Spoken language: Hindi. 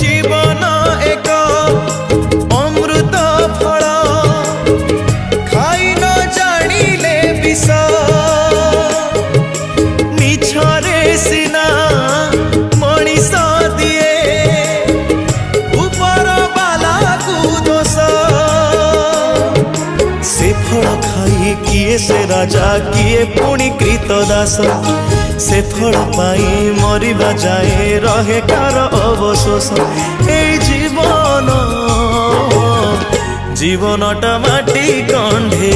जीवन एक अमृत फल खाई न जानिले विष मिछरे सिना मनीष दिए ऊपर बाला को दोष से फल खाई किए से राजा किए पुणी कृतदास से फल पाई मरिबा जाए रहे कार अवशोष ए जीवन जीवनटा माटी कंढे